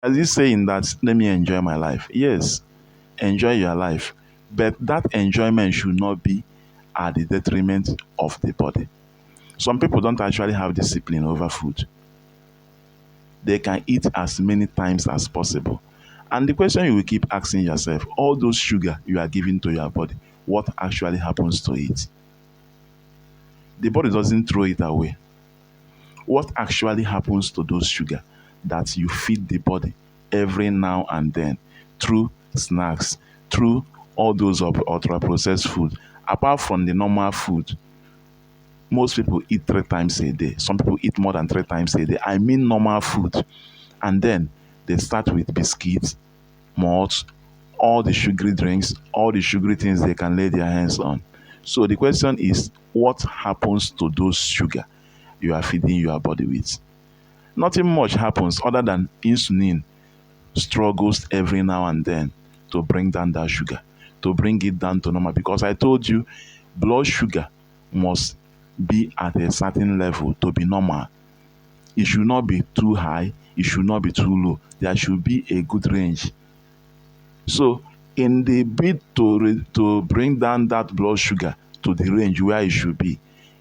As he's saying that, let me enjoy my life. Yes, enjoy your life. But that enjoyment should not be at the detriment of the body. Some people don't actually have discipline over food. They can eat as many times as possible. And the question you will keep asking yourself, all those sugar you are giving to your body, what actually happens to it? The body doesn't throw it away. What actually happens to those sugar that you feed the body every now and then through snacks, through all those ultra processed food, apart from the normal food? Most people eat 3 times a day. Some people eat more than 3 times a day. I mean normal food. And then they start with biscuits, malts, all the sugary drinks, all the sugary things they can lay their hands on. So the question is, what happens to those sugar you are feeding your body with? Nothing much happens other than insulin struggles every now and then to bring down that sugar, to bring it down to normal. Because I told you, blood sugar must be at a certain level to be normal. It should not be too high, it should not be too low. There should be a good range. So, in the bid to bring down that blood sugar to the range where it should be,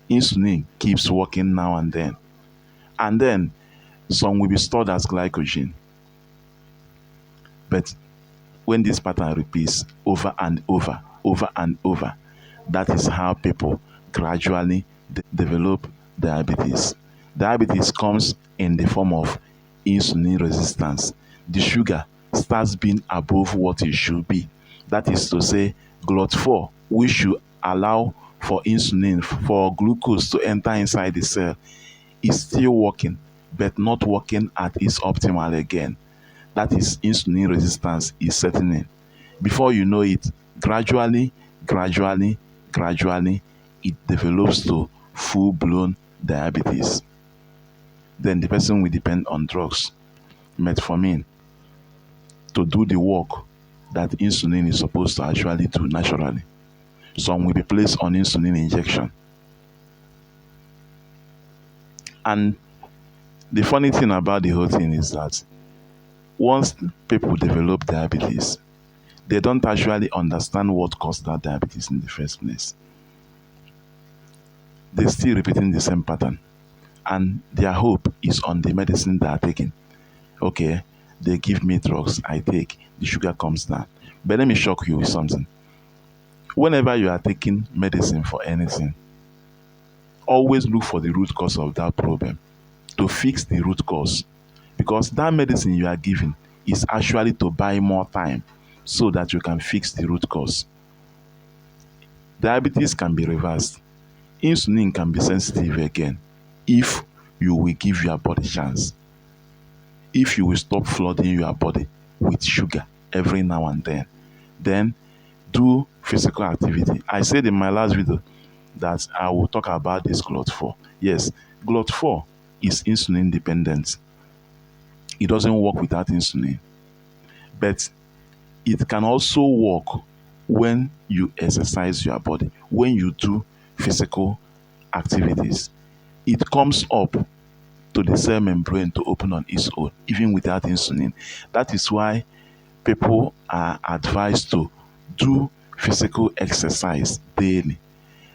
insulin keeps working now and then. And then some will be stored as glycogen. But when this pattern repeats over and over, over and over, that is how people gradually develop diabetes. Diabetes comes in the form of insulin resistance. The sugar starts being above what it should be. That is to say, GLUT4, which should allow for insulin, for glucose to enter inside the cell, is still working, but not working at its optimal again. That is, insulin resistance is setting in. Before you know it, gradually, it develops to full-blown diabetes. Then the person will depend on drugs, metformin, to do the work that insulin is supposed to actually do naturally. Some will be placed on insulin injection. And the funny thing about the whole thing is that once people develop diabetes, they don't actually understand what caused that diabetes in the first place. They're still repeating the same pattern. And their hope is on the medicine they are taking. Okay, they give me drugs, I take, the sugar comes down. But let me shock you with something. Whenever you are taking medicine for anything, always look for the root cause of that problem, to fix the root cause. Because that medicine you are giving is actually to buy more time so that you can fix the root cause. Diabetes can be reversed. Insulin can be sensitive again if you will give your body chance. If you will stop flooding your body with sugar every now and then do physical activity. I said in my last video that I will talk about this GLUT4. Yes, GLUT4 is insulin dependent. It doesn't work without insulin. But it can also work when you exercise your body, when you do physical activities. It comes up to the cell membrane to open on its own, even without insulin. That is why people are advised to do physical exercise daily.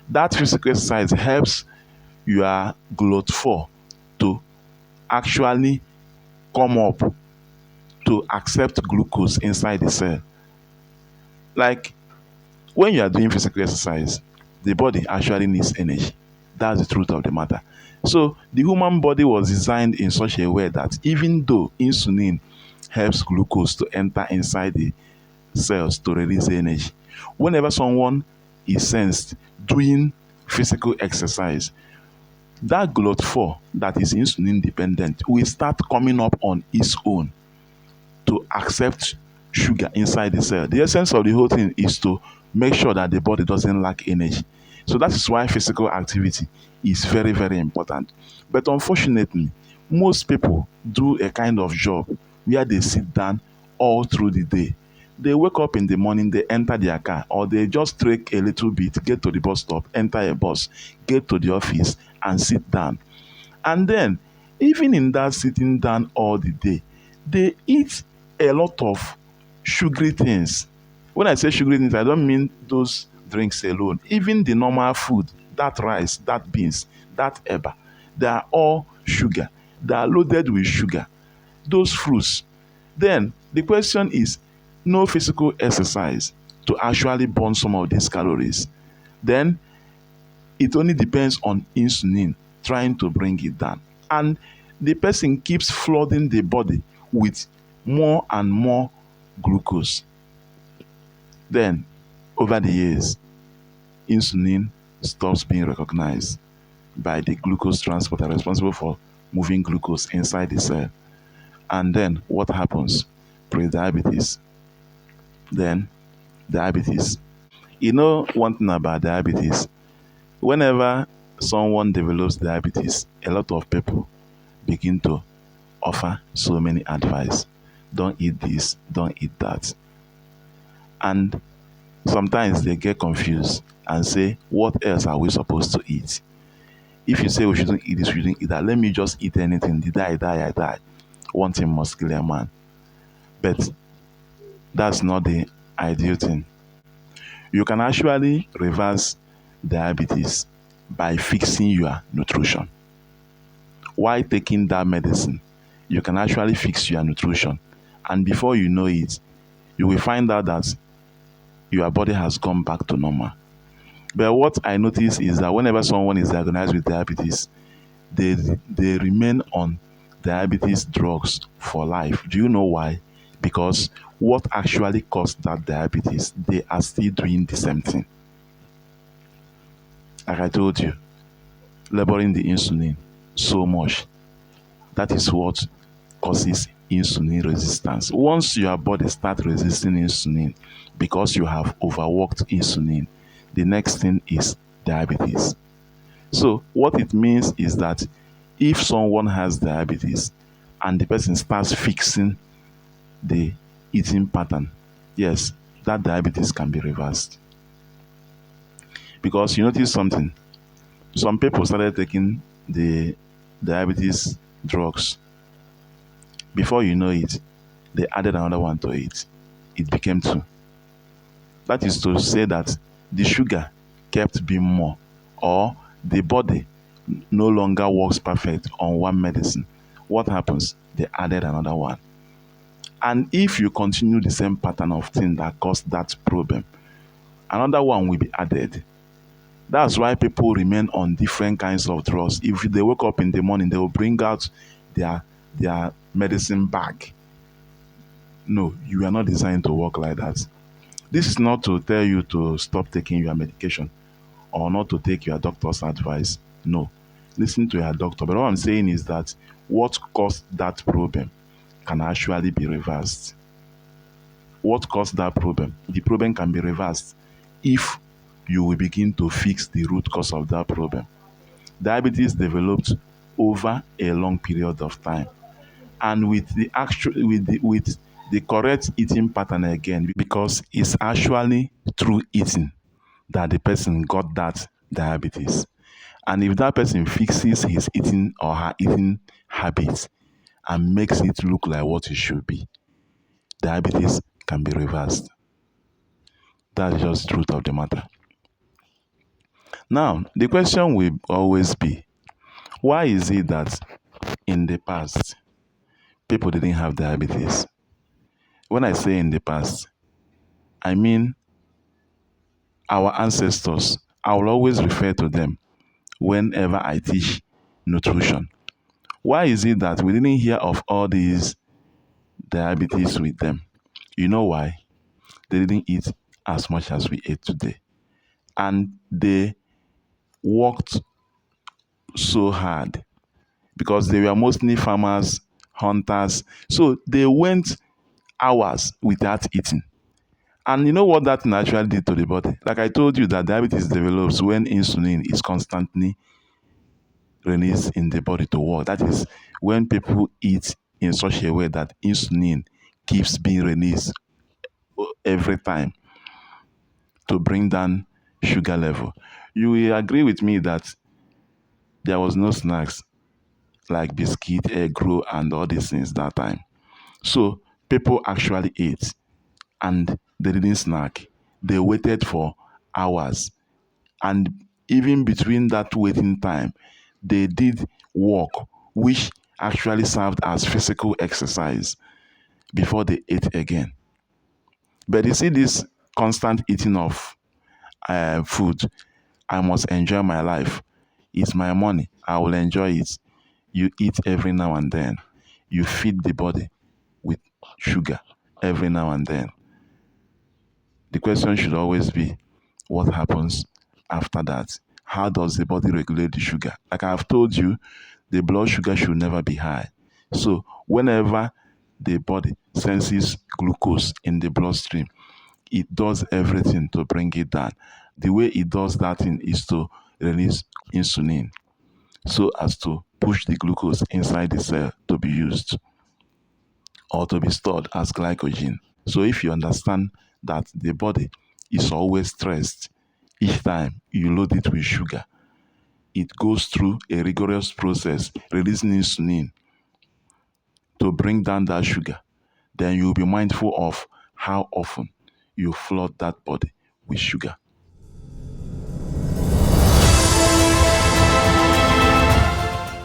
That physical exercise helps your GLUT4 to actually come up to accept glucose inside the cell. Like when you are doing physical exercise, the body actually needs energy. That's the truth of the matter. So the human body was designed in such a way that even though insulin helps glucose to enter inside the cells to release energy, whenever someone is sensed doing physical exercise, that GLUT4 that is insulin dependent will start coming up on its own to accept sugar inside the cell. The essence of the whole thing is to make sure that the body doesn't lack energy. So that is why physical activity is very, very important. But unfortunately, most people do a kind of job where they sit down all through the day. They wake up in the morning, they enter their car, or they just trek a little bit, get to the bus stop, enter a bus, get to the office, and sit down. And then, even in that sitting down all the day, They eat a lot of sugary things. When I say sugary things, I don't mean those drinks alone. Even the normal food, that rice, that beans, that eba, they are all sugar. They are loaded with sugar. Those fruits. Then the question is no physical exercise to actually burn some of these calories. Then it only depends on insulin trying to bring it down. And the person keeps flooding the body with more and more glucose. Then, over the years, insulin stops being recognized by the glucose transporter responsible for moving glucose inside the cell. And then what happens? Pre-diabetes. Then diabetes. You know one thing about diabetes? Whenever someone develops diabetes, a lot of people begin to offer so many advice. Don't eat this, don't eat that. And sometimes they get confused and say, what else are we supposed to eat? If you say we shouldn't eat this, we shouldn't eat that, let me just eat anything. Did I die? I die. One thing must kill a man. But that's not the ideal thing. You can actually reverse diabetes by fixing your nutrition. While taking that medicine, you can actually fix your nutrition. And before you know it, you will find out that your body has gone back to normal. But what I notice is that whenever someone is diagnosed with diabetes, they, they remain on diabetes drugs for life. Do you know why? Because what actually caused that diabetes, they are still doing the same thing. Like I told you, laboring the insulin so much. That is what causes insulin resistance. Once your body starts resisting insulin because you have overworked insulin, the next thing is diabetes. So, what it means is that if someone has diabetes and the person starts fixing the eating pattern, yes, that diabetes can be reversed. Because you notice something, some people started taking the diabetes drugs. Before you know it, they added another one to it. It became two. That is to say that the sugar kept being more, or the body no longer works perfect on one medicine. What happens? They added another one. And if you continue the same pattern of thing that caused that problem, another one will be added. That's why people remain on different kinds of drugs. If they wake up in the morning, they will bring out their medicine bag. No, you are not designed to work like that. This is not to tell you to stop taking your medication or not to take your doctor's advice. No, listen to your doctor. But what I'm saying is that what caused that problem can actually be reversed. What caused that problem? The problem can be reversed if you will begin to fix the root cause of that problem. Diabetes developed over a long period of time, and with the correct eating pattern again, because it's actually through eating that the person got that diabetes. And if that person fixes his eating or her eating habits and makes it look like what it should be, diabetes can be reversed. That's just the truth of the matter. Now, the question will always be, why is it that in the past people didn't have diabetes? When I say in the past, I mean our ancestors. I will always refer to them whenever I teach nutrition. Why is it that we didn't hear of all these diabetes with them? You know why? They didn't eat as much as we ate today. And they worked so hard because they were mostly farmers, hunters. So they went hours without eating. And you know what that naturally did to the body? Like I told you, that diabetes develops when insulin is constantly released in the body to work. That is when people eat in such a way that insulin keeps being released every time to bring down sugar level. You will agree with me that there was no snacks like biscuit, egg roll, and all these things that time. So people actually ate and they didn't snack. They waited for hours. And even between that waiting time, they did work, which actually served as physical exercise before they ate again. But you see, this constant eating of food, I must enjoy my life. It's my money. I will enjoy it. You eat every now and then. You feed the body with sugar every now and then. The question should always be, what happens after that? How does the body regulate the sugar? Like I've told you, the blood sugar should never be high. So whenever the body senses glucose in the bloodstream, it does everything to bring it down. The way it does that thing is to release insulin so as to push the glucose inside the cell to be used or to be stored as glycogen. So if you understand that the body is always stressed each time you load it with sugar, it goes through a rigorous process releasing insulin to bring down that sugar, then you'll be mindful of how often you flood that body with sugar.